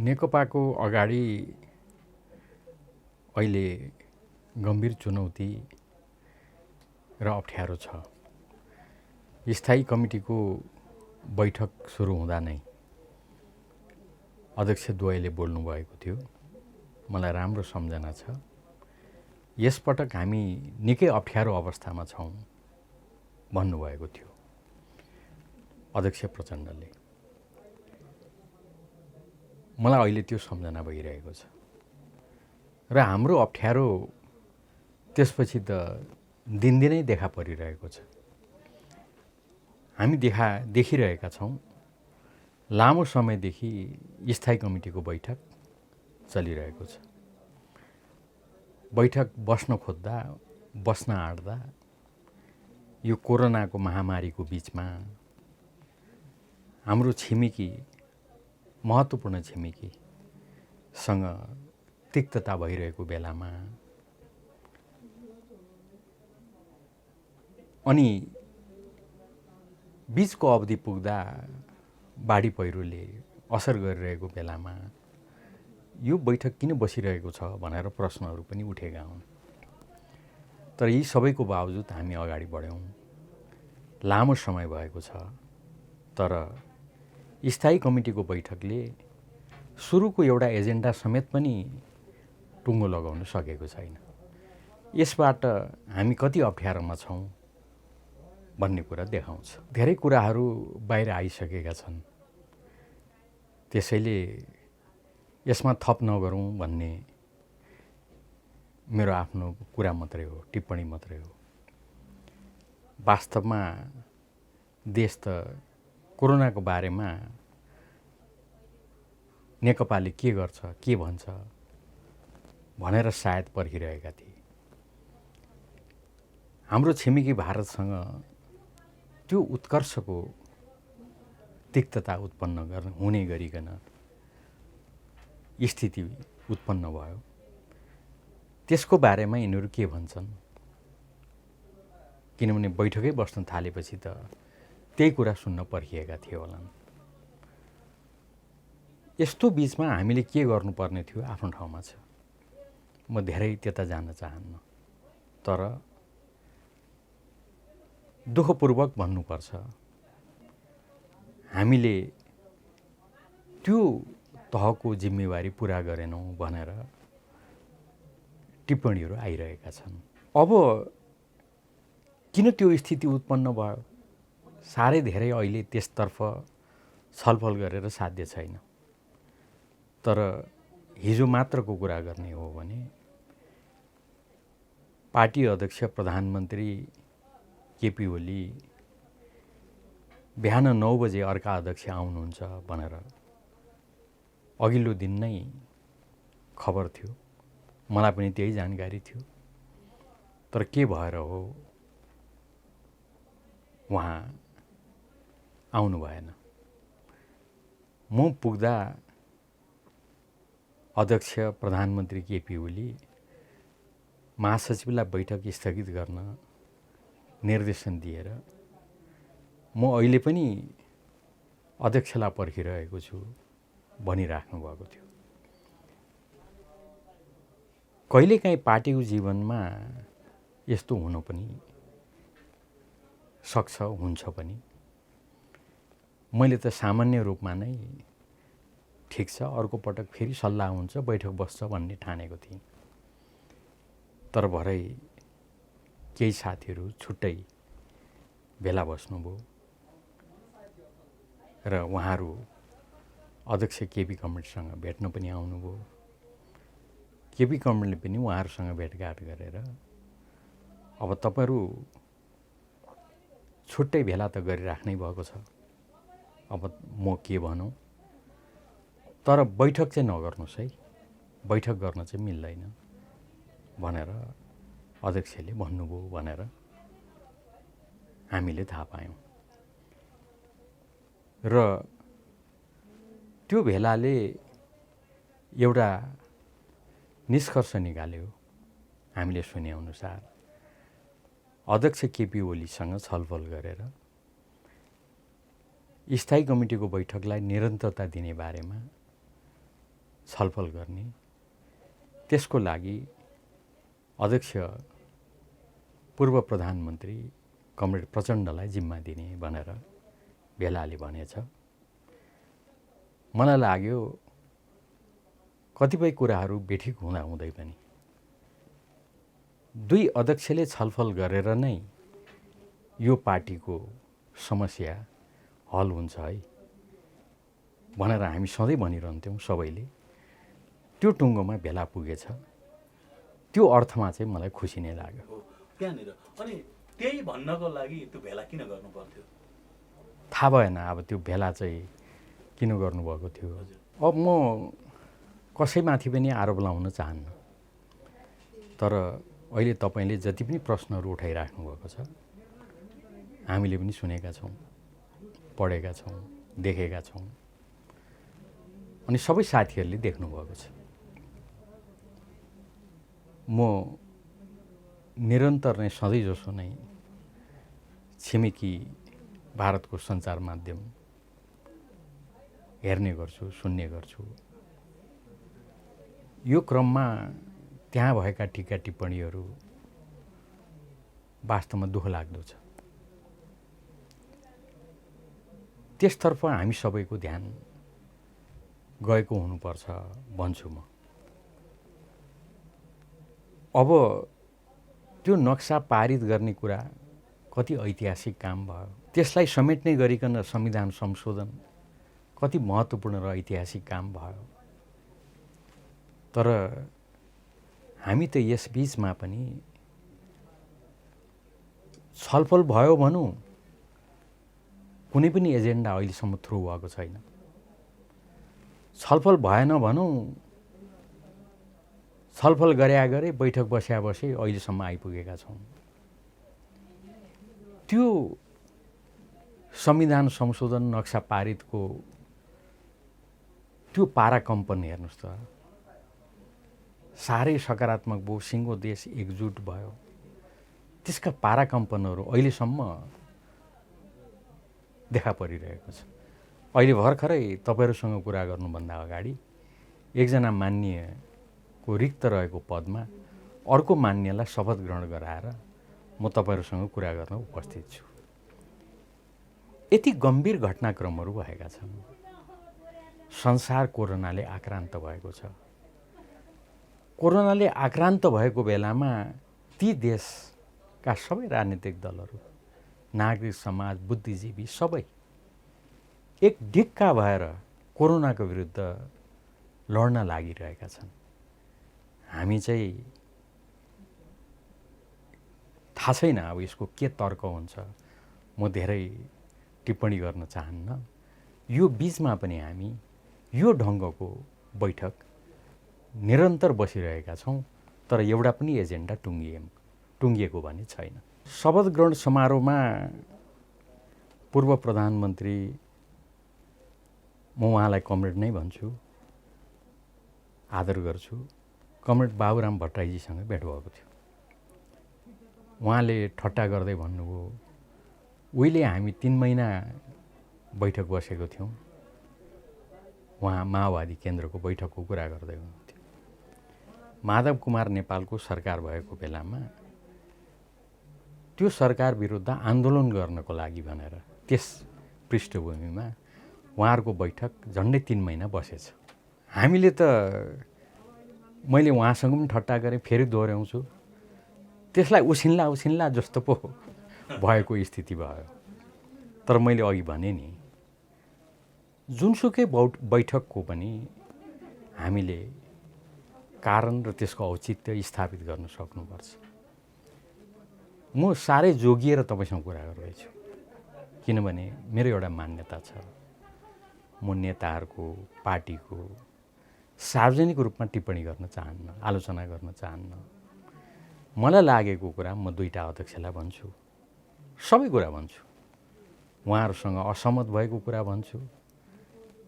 नेकपाको अगाडि अहिले गम्भीर चुनौती र अप्ठ्यारो छ। स्थायी कमिटीको बैठक सुरु हुँदा नै अध्यक्ष द्वयले बोल्नुभएको थियो। मलाई राम्रो सम्झना छ। यसपटक हामी निकै अप्ठ्यारो अवस्थामा छौँ भन्नुभएको थियो अध्यक्ष प्रचण्डले। मलाई अहिले त्यो सम्झना भइरहेको छ र हाम्रो अप्ठ्यारो त्यसपछि त दिनदिनै देखा परिरहेको छ। हामी देखिरहेका छौँ लामो समयदेखि स्थायी कमिटीको बैठक चलिरहेको छ। बैठक बस्न खोज्दा बस्न आँट्दा यो कोरोनाको महामारीको बीचमा हाम्रो छिमेकी महत्त्वपूर्ण छिमेकीसँग तिक्तता भइरहेको बेलामा अनि बीचको अवधि पुग्दा बाढी पहिरोले असर गरिरहेको बेलामा यो बैठक किन बसिरहेको छ भनेर प्रश्नहरू पनि उठेका हुन्। तर यी सबैको बावजुद हामी अगाडि बढ्यौँ। लामो समय भएको छ तर स्थायी कमिटीको बैठकले सुरुको एउटा एजेन्डा समेत पनि टुङ्गो लगाउन सकेको छैन। यसबाट हामी कति अप्ठ्यारोमा छौँ भन्ने कुरा देखाउँछ। धेरै कुराहरू बाहिर आइसकेका छन्। त्यसैले यसमा थप नगरौँ भन्ने मेरो आफ्नो कुरा मात्रै हो, टिप्पणी मात्रै हो। वास्तवमा देश त कोरोनाको बारेमा नेकपाले के गर्छ, के भन्छ भनेर सायद पर्खिरहेका थिए। हाम्रो छिमेकी भारतसँग त्यो उत्कर्षको तिक्तता उत्पन्न हुने गरिकन स्थिति उत्पन्न भयो। त्यसको बारेमा यिनीहरू के भन्छन्? किनभने बैठकै बस्न थालेपछि त त्यही कुरा सुन्न पर्खिएका थिए होलान्। यस्तो बीचमा हामीले के गर्नुपर्ने थियो आफ्नो ठाउँमा छ। म धेरै त्यता जान चाहन्न, तर दुःखपूर्वक भन्नुपर्छ हामीले त्यो तहको जिम्मेवारी पुरा गरेनौँ भनेर टिप्पणीहरू आइरहेका छन्। अब किन त्यो स्थिति उत्पन्न भयो? साह्रै धेरै अहिले त्यसतर्फ छलफल गरेर साध्य छैन। तर हिजो मात्रको कुरा गर्ने हो भने पार्टी अध्यक्ष प्रधानमन्त्री केपी ओली बिहान 9 बजे अर्का अध्यक्ष आउनुहुन्छ भनेर अघिल्लो दिन नै खबर थियो। मलाई पनि त्यही जानकारी थियो। तर के भएर हो उहाँ आउनु भएन। म पुग्दा अध्यक्ष प्रधानमन्त्री केपी ओली महासचिवलाई बैठक स्थगित गर्न निर्देशन दिएर म अहिले पनि अध्यक्षलाई पर्खिरहेको छु भनिराख्नु भएको थियो। कहिलेकाहीँ पार्टीको जीवनमा यस्तो हुन पनि सक्छ, हुन्छ पनि। मैले त सामान्य रूपमा नै ठिक छ, अर्को पटक फेरि सल्लाह हुन्छ, बैठक बस्छ भन्ने ठानेको थिएँ। तर भरै केही साथीहरू छुट्टै भेला बस्नुभयो र उहाँहरू अध्यक्ष केपी कमरेडसँग भेट्न पनि आउनुभयो। केपी कमरेडले पनि उहाँहरूसँग भेटघाट गरेर अब तपाईहरू छुट्टै भेला त गरिराख्नै भएको छ, अब म के भनौँ, तर बैठक चाहिँ नगर्नुहोस् है, बैठक गर्न चाहिँ मिल्दैन भनेर अध्यक्षले भन्नुभयो भनेर हामीले थाहा पायौँ। र त्यो भेलाले एउटा निष्कर्ष निकाल्यो हामीले सुनेअनुसार। अध्यक्ष केपी ओलीसँग छलफल गरेर स्थायी कमिटीको बैठकलाई निरन्तरता दिने बारेमा छलफल गर्ने, त्यसको लागि अध्यक्ष पूर्व प्रधानमन्त्री कमरेड प्रचण्डलाई जिम्मा दिने भनेर भेलाले भनेछ। मलाई लाग्यो कतिपय कुराहरू बेठिक हुँदाहुँदै पनि दुई अध्यक्षले छलफल गरेर नै यो पार्टीको समस्या हल हुन्छ है भनेर हामी सधैँ भनिरहन्थ्यौँ सबैले। त्यो टुङ्गोमा भेला पुगेछ, त्यो अर्थमा चाहिँ मलाई खुसी नै लाग्यो। त्यहाँनिर अनि त्यही भन्नको लागि त्यो भेला किन गर्नु पर्थ्यो थाहा भएन। अब त्यो भेला चाहिँ किन गर्नुभएको थियो। अब म कसैमाथि पनि आरोप लाउन चाहन्न, तर अहिले तपाईँले जति पनि प्रश्नहरू उठाइराख्नु भएको छ हामीले पनि सुनेका छौँ, पढेका छौँ, देखेका छौँ, अनि सबै साथीहरूले देख्नुभएको छ। म निरन्तर नै सधैँ जसो नै छिमेकी भारतको सञ्चार माध्यम हेर्ने गर्छु, सुन्ने गर्छु। यो क्रममा त्यहाँ भएका टिका टिप्पणीहरू वास्तवमा दुःख लाग्दो छ। त्यसतर्फ हामी सबैको ध्यान गएको हुनुपर्छ भन्छु म। अब त्यो नक्सा पारित गर्ने कुरा कति ऐतिहासिक काम भयो, त्यसलाई समेट्ने गरिकन संविधान संशोधन कति महत्त्वपूर्ण र ऐतिहासिक काम भयो। तर हामी त यस बीचमा पनि छलफल भयो भनौँ, कुनै पनि एजेन्डा अहिलेसम्म थ्रु भएको छैन। छलफल भएन भनौँ, छलफल गरे बैठक बस्या अहिलेसम्म आइपुगेका छौँ। त्यो संविधान संशोधन नक्सा पारितको त्यो पाराकम्पन हेर्नुहोस् त, साह्रै सकारात्मक भयो, सिङ्गो देश एकजुट भयो। त्यसका पाराकम्पनहरू अहिलेसम्म देखा परिरहेको छ। अहिले भर्खरै तपाईँहरूसँग कुरा गर्नुभन्दा अगाडि एकजना माननीयको रिक्त रहेको पदमा अर्को मान्यलाई शपथ ग्रहण गराएर म तपाईँहरूसँग कुरा गर्न उपस्थित छु। यति गम्भीर घटनाक्रमहरू भएका छन्। संसार कोरोनाले आक्रान्त भएको छ। कोरोनाले आक्रान्त भएको बेलामा ती देशका सबै राजनीतिक दलहरू, नागरिक समाज, बुद्धिजीवी सबै एक ढिक्का भएर कोरोनाको विरुद्ध लड्न लागिरहेका छन्। हामी चाहिँ थाहा छैन अब यसको के तर्क हुन्छ, म धेरै टिप्पणी गर्न चाहन्न। यो बीचमा पनि हामी यो ढङ्गको बैठक निरन्तर बसिरहेका छौँ, तर एउटा पनि एजेन्डा टुङ्गिएको भने छैन। शपथ ग्रहण समारोहमा पूर्व प्रधानमन्त्री, म उहाँलाई कमरेड नै भन्छु, आदर गर्छु, कमरेड बाबुराम भट्टराईजीसँग भेट भएको थियो। उहाँले ठट्टा गर्दै भन्नुभयो, उहिले हामी 3 महिना बैठक बसेको थियौँ। उहाँ माओवादी केन्द्रको बैठकको कुरा गर्दै हुनुहुन्थ्यो। माधव कुमार नेपालको सरकार भएको बेलामा त्यो सरकार विरुद्ध आन्दोलन गर्नको लागि भनेर त्यस पृष्ठभूमिमा उहाँहरूको बैठक झन्डै 3 महिना बसेछ। हामीले त, मैले उहाँसँग पनि ठट्टा गरेँ, फेरि दोहोऱ्याउँछु, त्यसलाई उसिन्ला जस्तो पो भएको स्थिति भयो। तर मैले अघि भने नि, जुनसुकै बैठकको पनि हामीले कारण र त्यसको औचित्य स्थापित गर्न सक्नुपर्छ। म साह्रै जोगिएर तपाईँसँग कुरा गर्दैछु, किनभने मेरो एउटा मान्यता छ, म नेताहरूको, पार्टीको सार्वजनिक रूपमा टिप्पणी गर्न चाहन्न, आलोचना गर्न चाहन्न। मलाई लागेको कुरा म 2टा अध्यक्षलाई भन्छु, सबै कुरा भन्छु। उहाँहरूसँग असहमत भएको कुरा भन्छु,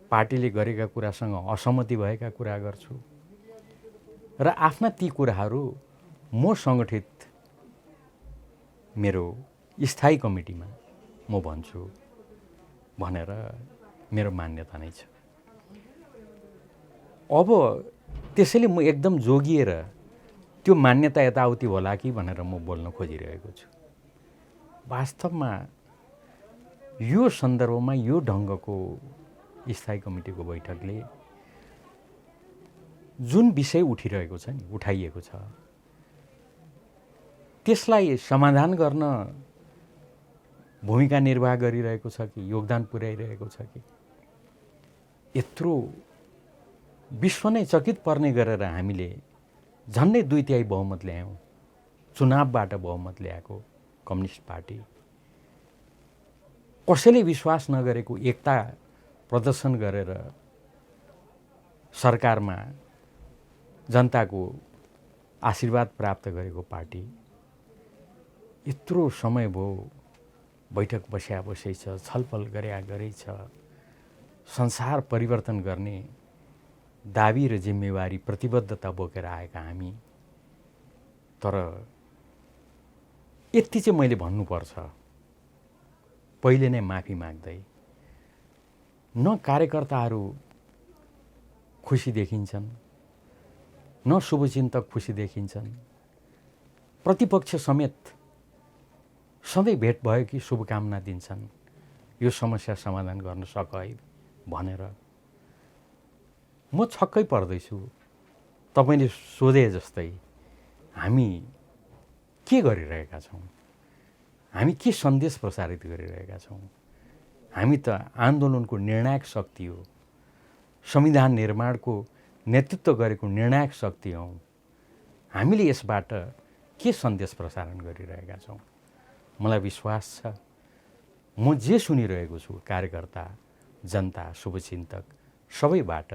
पार्टीले गरेका कुरासँग असहमति भएका कुरा गर्छु, र आफ्ना ती कुराहरू म सङ्गठित मेरो स्थायी कमिटीमा म भन्छु भनेर मेरो मान्यता नै छ। अब त्यसैले म एकदम जोगिएर त्यो मान्यता यताउति होला कि भनेर म बोल्न खोजिरहेको छु। वास्तवमा यो सन्दर्भमा यो ढङ्गको स्थायी कमिटीको बैठकले जुन विषय उठिरहेको छ नि, उठाइएको छ, त्यसलाई समाधान गर्न भूमिका निर्वाह गरिरहेको छ कि योगदान पुर्याइरहेको छ कि, यत्रो विश्व नै चकित पर्ने गरेर हामीले झन्डै 2/3 बहुमत ल्यायौँ। चुनावबाट बहुमत ल्याएको कम्युनिस्ट पार्टी कसैले विश्वास नगरेको एकता प्रदर्शन गरेर सरकारमा जनताको आशीर्वाद प्राप्त गरेको पार्टी यत्रो समय भयो बैठक बसै छ, छलफल गरे छ, संसार परिवर्तन गर्ने दाबी र जिम्मेवारी प्रतिबद्धता बोकेर आएका हामी। तर यति चाहिँ मैले भन्नुपर्छ, पहिले नै माफी माग्दै, न कार्यकर्ताहरू खुसी देखिन्छन्, न शुभचिन्तक खुसी देखिन्छन्, प्रतिपक्ष समेत सधैँ भेट भयो कि शुभकामना दिन्छन् यो समस्या समाधान गर्न सक है भनेर। म छक्कै पर्दैछु। तपाईँले सोधे जस्तै हामी के गरिरहेका छौँ, हामी के सन्देश प्रसारित गरिरहेका छौँ। हामी त आन्दोलनको निर्णायक शक्ति हो, संविधान निर्माणको नेतृत्व गरेको निर्णायक शक्ति हौँ। हामीले यसबाट के सन्देश प्रसारण गरिरहेका छौँ। मलाई विश्वास छ म जे सुनिरहेको छु कार्यकर्ता, जनता, शुभचिन्तक सबैबाट,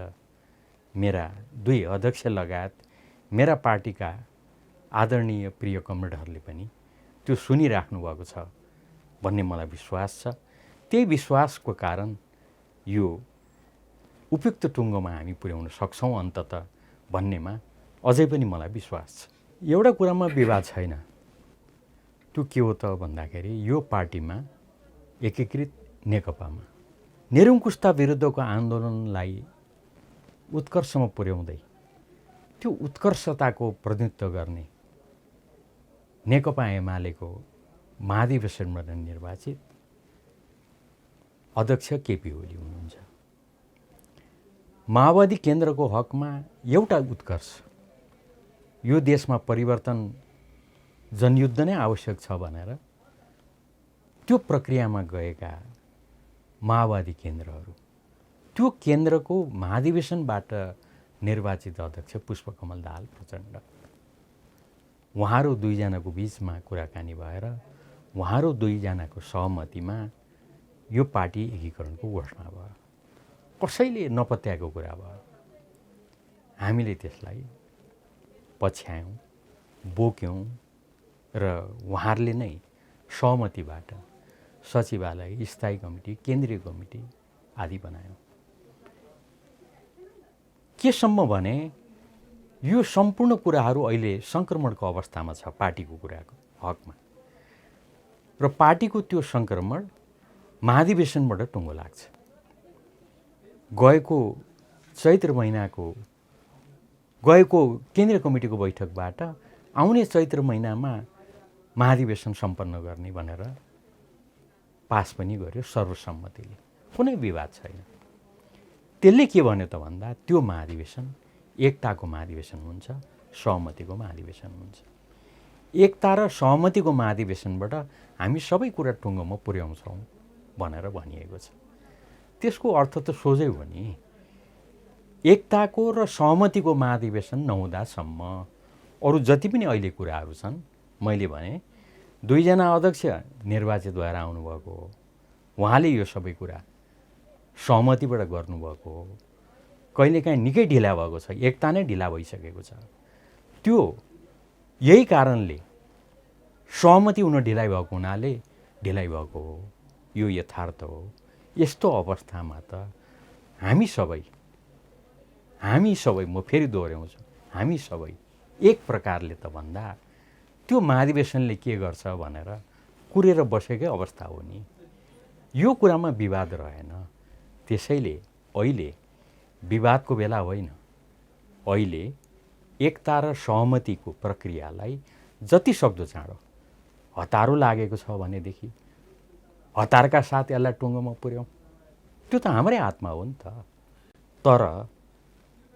मेरा 2 अध्यक्ष लगायत मेरा पार्टीका आदरणीय प्रिय कमरेडहरूले पनि त्यो सुनिराख्नु भएको छ भन्ने मलाई विश्वास छ। त्यही विश्वासको कारण यो उपयुक्त टुङ्गोमा हामी पुर्याउन सक्छौँ अन्ततः भन्नेमा अझै पनि मलाई विश्वास छ। एउटा कुरामा विवाद छैन। त्यो के हो त भन्दाखेरि यो पार्टीमा एकीकृत नेकपामा निरङ्कुशता विरुद्धको आन्दोलनलाई उत्कर्षमा पुर्याउँदै त्यो उत्कर्षताको प्रतिनिधित्व गर्ने नेकपा एमालेको महाधिवेशनबाट निर्वाचित अध्यक्ष केपी ओली हुनुहुन्छ। माओवादी केन्द्रको हकमा एउटा उत्कर्ष, यो देशमा परिवर्तन जनयुद्ध नै आवश्यक छ भनेर त्यो प्रक्रियामा गएका माओवादी केन्द्रहरू, त्यो केन्द्रको महाधिवेशनबाट निर्वाचित अध्यक्ष पुष्पकमल दाहाल प्रचण्ड, उहाँहरू 2 जनाको बिचमा कुराकानी भएर उहाँहरू 2 जनाको सहमतिमा यो पार्टी एकीकरणको घोषणा भयो। कसैले नपत्याएको कुरा भयो। हामीले त्यसलाई पछ्यायौँ, बोक्यौँ र उहाँहरूले नै सहमतिबाट सचिवालय, स्थायी कमिटी, केन्द्रीय कमिटी आदि बनायौँ। केसम्म भने यो सम्पूर्ण कुराहरू अहिले सङ्क्रमणको अवस्थामा छ पार्टीको कुराको हकमा, र पार्टीको त्यो सङ्क्रमण महाधिवेशनबाट टुङ्गो लाग्छ। गएको चैत्र महिनाको गएको केन्द्रीय कमिटीको बैठकबाट आउने चैत्र महिनामा महाधिवेशन सम्पन्न गर्ने भनेर पास पनि गर्यो सर्वसम्मतिले, कुनै विवाद छैन। त्यसले के भन्यो त भन्दा त्यो महाधिवेशन एकताको महाधिवेशन हुन्छ, सहमतिको महाधिवेशन हुन्छ। एकता र सहमतिको महाधिवेशनबाट हामी सबै कुरा टुङ्गोमा पुर्याउँछौँ भनेर भनिएको छ। त्यसको अर्थ त सोझै हो नि, एकताको र सहमतिको महाधिवेशन नहुँदासम्म अरू जति पनि अहिले कुराहरू छन्, मैले भने 2 जना अध्यक्ष निर्वाचित भएर आउनुभएको हो, उहाँले यो सबै कुरा सहमतिबाट गर्नुभएको हो। कहिलेकाहीँ निकै ढिला भएको छ, एकता नै ढिला भइसकेको छ। त्यो यही कारणले सहमति हुन ढिलाइ भएको हुनाले ढिलाइ भएको हो, यो यथार्थ हो। यस्तो अवस्थामा त हामी सबै म फेरि दोहोऱ्याउँछु, हामी सबै एक प्रकारले त भन्दा त्यो महाधिवेशनले के गर्छ भनेर कुरेर बसेकै अवस्था हो नि। यो कुरामा विवाद रहेन। त्यसैले अहिले विवादको बेला होइन, अहिले एकता र सहमतिको प्रक्रियालाई जति सक्दो चाँडो हतारो लागेको छ भनेदेखि हतारका साथ यसलाई टुङ्गोमा पुर्याउँ। त्यो त हाम्रै हातमा हो नि त। तर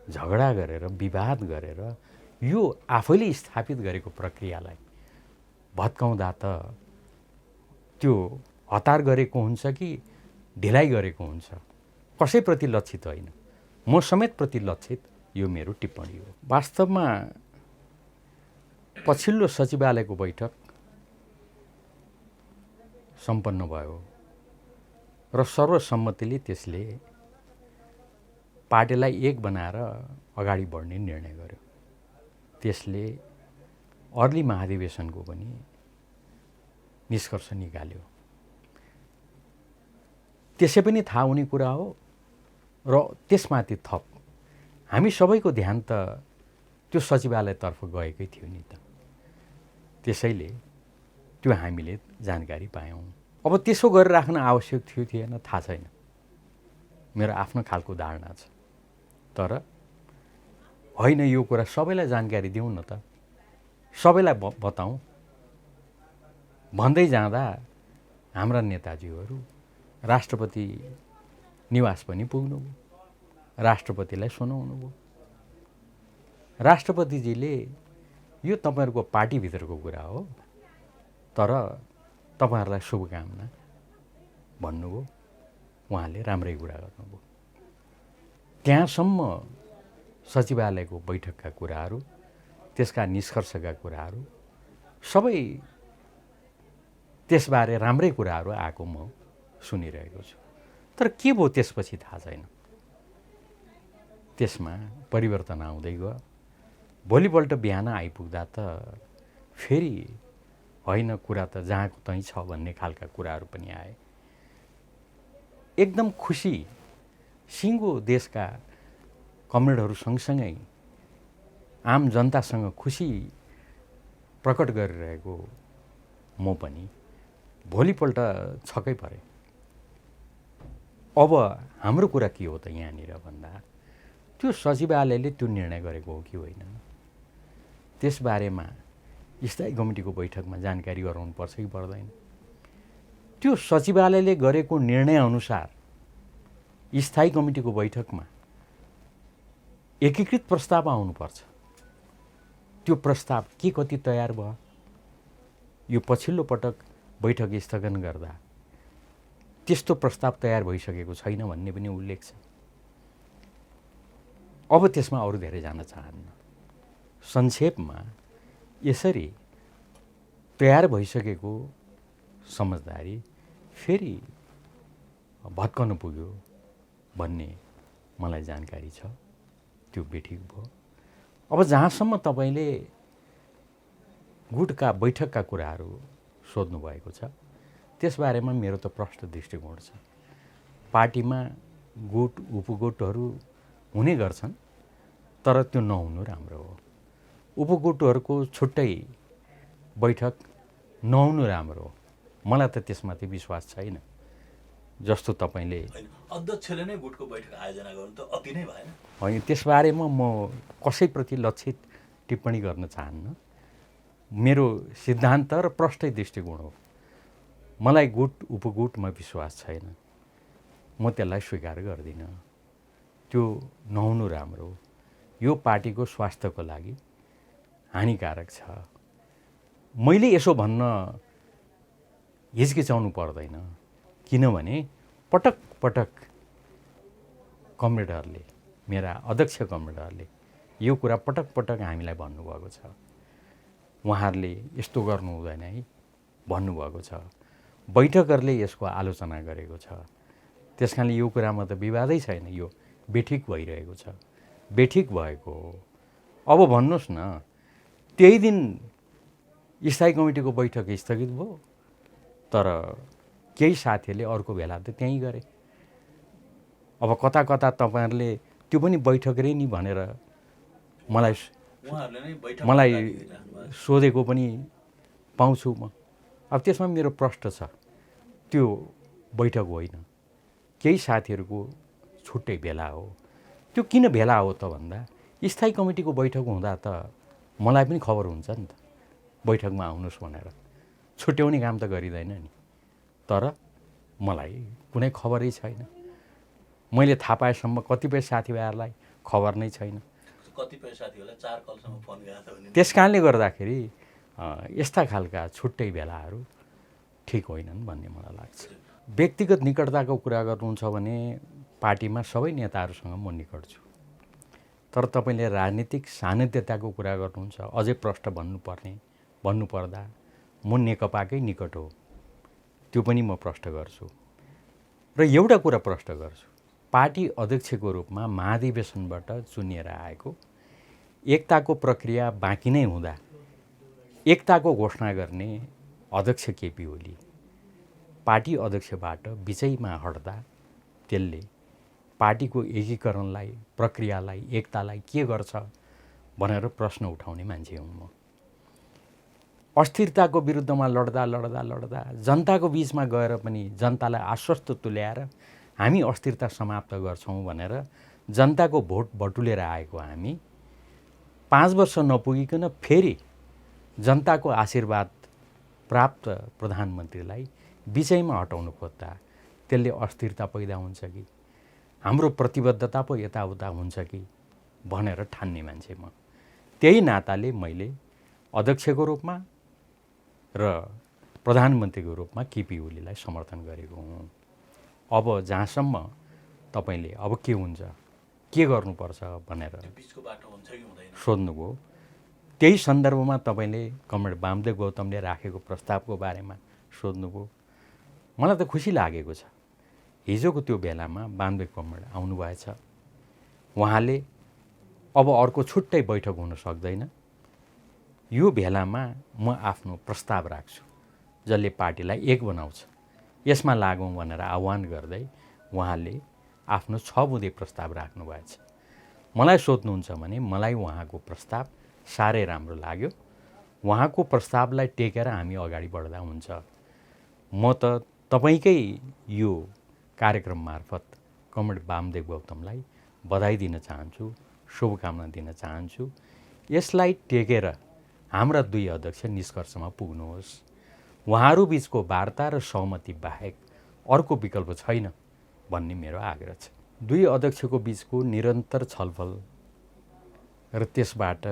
झगडा गरेर विवाद गरेर यो आफैले स्थापित गरेको प्रक्रियालाई भत्काउँदा त त्यो हतार गरेको हुन्छ कि ढिलाइ गरेको हुन्छ, कसैप्रति लक्षित होइन, म समेत प्रति लक्षित यो मेरो टिप्पणी हो। वास्तवमा पछिल्लो सचिवालयको बैठक सम्पन्न भयो र सर्वसम्मतिले त्यसले पार्टीलाई एक बनाएर अगाडि बढ्ने निर्णय गर्यो। त्यसले अर्ली महाधिवेशनको पनि निष्कर्ष निकाल्यो। त्यसै पनि थाहा हुने कुरा हो र त्यसमाथि थप हामी सबैको ध्यान त त्यो सचिवालयतर्फ गएकै थियो नि त। त्यसैले त्यो हामीले जानकारी पायौँ। अब त्यसो गरिराख्न आवश्यक थियो थिएन थाहा छैन, मेरो आफ्नो खालको धारणा छ। तर होइन, यो कुरा सबैलाई जानकारी दिउँ न त, सबैलाई बताउँ भन्दै जाँदा हाम्रा नेताजीहरू राष्ट्रपति निवास पनि पुग्नुभयो, राष्ट्रपतिलाई सुनाउनु भयो। राष्ट्रपतिजीले यो तपाईँहरूको पार्टीभित्रको कुरा हो, तर तपाईँहरूलाई शुभकामना भन्नुभयो। उहाँले राम्रै कुरा गर्नुभयो। त्यहाँसम्म सचिवालयको बैठकका कुराहरू, त्यसका निष्कर्षका कुराहरू सबै त्यसबारे राम्रै कुराहरू आएको म सुनिरहेको छु। तर के भयो त्यसपछि थाहा छैन। त्यसमा परिवर्तन आउँदै गयो। भोलिपल्ट बिहान आइपुग्दा त फेरि होइन, कुरा त जहाँको तहीँ छ भन्ने खालका कुराहरू पनि आए। एकदम खुसी सिङ्गो देशका कमरेडहरू सँगसँगै आम जनतासँग खुसी प्रकट गरिरहेको म पनि भोलिपल्ट छक्कै परे। अब हाम्रो कुरा के हो त यहाँनिर भन्दा त्यो सचिवालयले त्यो निर्णय गरेको हो कि होइन, त्यसबारेमा स्थायी कमिटीको बैठकमा जानकारी गराउनुपर्छ कि पर्दैन। त्यो सचिवालयले गरेको निर्णयअनुसार स्थायी कमिटीको बैठकमा एकीकृत प्रस्ताव आउनुपर्छ। त्यो प्रस्ताव के कति तयार भयो, यो पछिल्लो पटक बैठक स्थगन गर्दा त्यस्तो प्रस्ताव तयार भइसकेको छैन भन्ने पनि उल्लेख छ। अब त्यसमा अरू धेरै जान चाहन्न। संक्षेपमा यसरी तयार भइसकेको समझदारी फेरि भत्कन पुग्यो भन्ने मलाई जानकारी छ। त्यो बेठिक भयो। अब जहाँसम्म तपाईँले गुटका बैठकका कुराहरू सोध्नु भएको छ, त्यसबारेमा मेरो त प्रष्ट दृष्टिकोण छ। पार्टीमा गुट उपगुटहरू हुने गर्छन्, तर त्यो नहुनु राम्रो हो। उपगुटहरूको छुट्टै बैठक नहुनु राम्रो हो। मलाई त त्यसमाथि विश्वास छैन। जस्तो तपाईँले अध्यक्षले नै गुटको बैठक आयोजना गर्नु त अति नै भएन? होइन, त्यसबारेमा म कसैप्रति लक्षित टिप्पणी गर्न चाहन्न। मेरो सिद्धान्त र प्रष्टै दृष्टिकोण हो। मलाई गुट उपगुटमा विश्वास छैन, म त्यसलाई स्वीकार गर्दिनँ। त्यो नहुनु राम्रो हो। यो पार्टीको स्वास्थ्यको लागि हानिकारक छ। मैले यसो भन्न हिचकिचाउनु पर्दैन, किनभने पटक पटक कमरेडहरूले, मेरा अध्यक्ष कमरेडहरूले यो कुरा पटक पटक हामीलाई भन्नुभएको छ। उहाँहरूले यस्तो गर्नु हुँदैन है भन्नुभएको छ। बैठकहरूले यसको आलोचना गरेको छ। त्यसकारणले यो कुरामा त विवादै छैन, यो बेठिक भइरहेको छ। बेठिक भएको हो। अब भन्नुहोस् न, त्यही दिन स्थायी कमिटीको बैठक स्थगित भयो, तर केही साथीहरूले अर्को बेला त त्यहीँ गरे। अब कता कता तपाईँहरूले त्यो पनि बैठक रे नि भनेर मलाई सोधेको पनि पाउँछु म। अब त्यसमा मेरो प्रश्न छ, त्यो बैठक होइन, केही साथीहरूको छुट्टै भेला हो। त्यो किन भेला हो त भन्दा स्थायी कमिटीको बैठक हुँदा त मलाई पनि खबर हुन्छ नि त, बैठकमा आउनुहोस् भनेर। छुट्याउने काम त गरिँदैन नि। तर मलाई कुनै खबरै छैन। मैले थाहा पाएसम्म कतिपय साथीभाइहरूलाई खबर नै छैन। कतिपय साथीहरूलाई 4 कलसम्म फोन गएको छ भने त्यस कारणले गर्दाखेरि यस्ता खालका छुट्टै बेलाहरू ठिक होइनन् भन्ने मलाई लाग्छ। व्यक्तिगत निकटताको कुरा गर्नुहुन्छ भने पार्टीमा सबै नेताहरूसँग म निकट छु। तर तपाईँले राजनीतिक सान्निध्यताको कुरा गर्नुहुन्छ, अझै प्रष्ट भन्नुपर्दा म नेकपाकै निकट हो, त्यो पनि म प्रष्ट गर्छु। र एउटा कुरा प्रष्ट गर्छु, पार्टी अध्यक्षको रूपमा महाधिवेशनबाट चुनिएर आएको, एकताको प्रक्रिया बाँकी नै हुँदा एकताको घोषणा गर्ने अध्यक्ष केपी ओली पार्टी अध्यक्षबाट बिचैमा हट्दा त्यसले पार्टीको एकीकरणलाई, प्रक्रियालाई, एकतालाई के गर्छ भनेर प्रश्न उठाउने मान्छे हुँ म। अस्थिरताको विरुद्धमा लड्दा जनताको बिचमा गएर पनि जनतालाई आश्वस्त तुल्याएर हामी अस्थिरता समाप्त गर्छौँ भनेर जनताको भोट बटुलेर आएको हामी 5 वर्ष नपुगिकन फेरि जनताको आशीर्वाद प्राप्त प्रधानमन्त्रीलाई बिचैमा हटाउनु खोज्दा त्यसले अस्थिरता पैदा हुन्छ कि हाम्रो प्रतिबद्धता पो यताउता हुन्छ कि भनेर ठान्ने मान्छे म। त्यही नाताले मैले अध्यक्षको रूपमा र प्रधानमन्त्रीको रूपमा केपी ओलीलाई समर्थन गरेको हुँ। अब जहाँसम्म तपाईँले अब के हुन्छ, के गर्नुपर्छ भनेर बिचको बाटो हुन्छ कि हुँदैन सोध्नुभयो, त्यही सन्दर्भमा तपाईँले कमरेड वामदेव गौतमले राखेको प्रस्तावको बारेमा सोध्नुभयो। मलाई त खुसी लागेको छ, हिजोको त्यो बेलामा वामदेव कमरेड आउनुभएछ। उहाँले अब अर्को छुट्टै बैठक हुन सक्दैन, यो बेलामा म आफ्नो प्रस्ताव राख्छु जसले पार्टीलाई एक बनाउँछ, यसमा लागौँ भनेर आह्वान गर्दै उहाँले आफ्नो 6 बुँदे प्रस्ताव राख्नुभएछ। मलाई सोध्नुहुन्छ भने मलाई उहाँको प्रस्ताव साह्रै राम्रो लाग्यो। उहाँको प्रस्तावलाई टेकेर हामी अगाडि बढ्दा हुन्छ। म त तपाईँकै यो कार्यक्रम मार्फत कमरेड वामदेव गौतमलाई बधाई दिन चाहन्छु, शुभकामना दिन चाहन्छु। यसलाई टेकेर हाम्रा 2 अध्यक्ष निष्कर्षमा पुग्नुहोस्। उहाँहरू बिचको वार्ता र सहमति बाहेक अर्को विकल्प छैन भन्ने मेरो आग्रह छ। 2 अध्यक्षको बिचको निरन्तर छलफल र त्यसबाट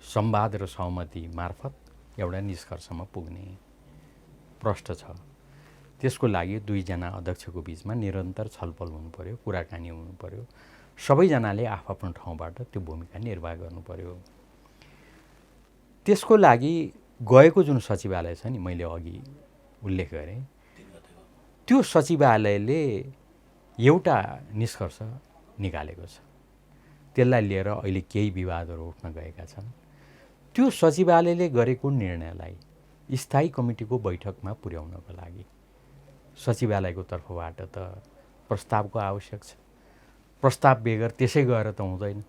संवाद र सहमति मार्फत एउटा निष्कर्षमा पुग्ने प्रष्ट छ। त्यसको लागि 2 जना अध्यक्षको बिचमा निरन्तर छलफल हुनु पर्यो, कुराकानी हुनु पर्यो। सबैजनाले आफ्नो ठाउँबाट त्यो भूमिका निर्वाह गर्नु पर्यो। त्यसको लागि गएको जुन सचिवालय छ नि, मैले अघि उल्लेख गरेँ, त्यो सचिवालयले एउटा निष्कर्ष निकालेको छ। त्यसलाई लिएर अहिले केही विवादहरू उठ्न गएका छन्। त्यो सचिवालयले गरेको निर्णयलाई स्थायी कमिटीको बैठकमा पुर्याउनको लागि सचिवालयको तर्फबाट त प्रस्तावको आवश्यक छ। प्रस्ताव बेगर त्यसै गएर त हुँदैन।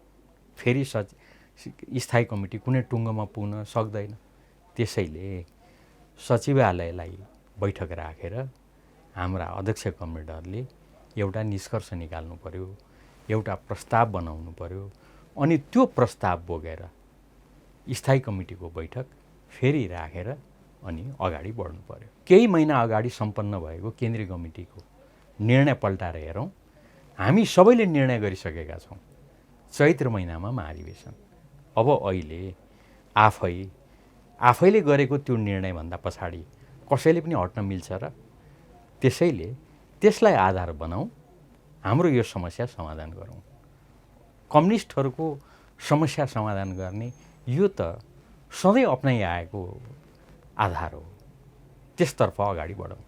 फेरि स्थायी कमिटी कुनै टुङ्गोमा पुग्न सक्दैन। त्यसैले सचिवालयलाई बैठक राखेर हाम्रा अध्यक्ष कमरेडहरूले एउटा निष्कर्ष निकाल्नु पर्यो, एउटा प्रस्ताव बनाउनु पर्यो, अनि त्यो प्रस्ताव बोकेर स्थायी कमिटीको बैठक फेरि राखेर अनि अगाडि बढ्नु पर्यो। केही महिना अगाडि सम्पन्न भएको केन्द्रीय कमिटीको निर्णय पल्टाएर हेरौँ, हामी सबैले निर्णय गरिसकेका छौँ चैत्र महिनामा महाधिवेशन। अब अहिले आफैले गरेको त्यो निर्णयभन्दा पछाडि कसैले पनि हट्न मिल्छ र? त्यसैले त्यसलाई आधार बनाऊँ, हाम्रो यो समस्या समाधान गरौँ। कम्युनिस्टहरूको समस्या समाधान गर्ने यो त सधैँ अपनाइ आएको आधार हो। त्यसतर्फ अगाडि बढौँ।